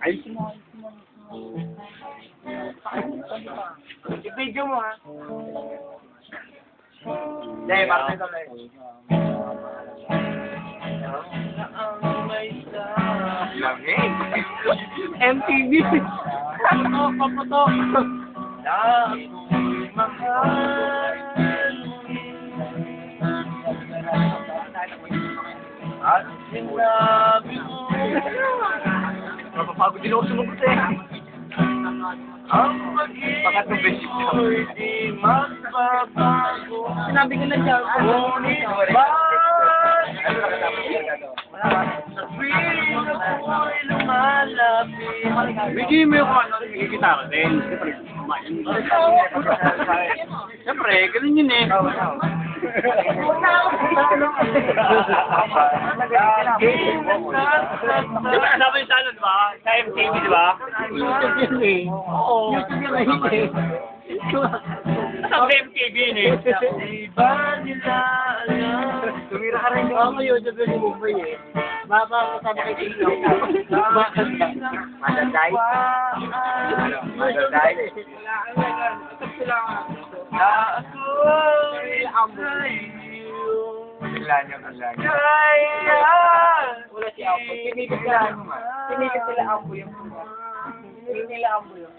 Ayusin mo. I-video mo ha. Hindi, parte ito lang. Lamig. MTV. Paputok. At sinabi mo. Napapagod din ako sumagot eh. Ang pag-ibig mo'y di magbabago. Sinabi ko na siya. Ngunit ba't sa piling ako'y lumalapit? Bigyan mo yung kung ano, nagigitara din. Siyempre, ganun yun eh. Diba, kasama yung sa ano, diba? Sa MTV, diba? YouTube yun eh. Oo. YouTube yun eh. Sa MTV yun eh. Iba nila alam. Tumira ka rin doon. Ako YouTube yun yung Mumbai eh. Makakasama kay Tino. Madaday? Madaday? Na ako'y sa'yo. Bigla niyo. Kaya Wala si Ambo. Tinigil sila Ambo yung. Tinigil nila Ambo yung.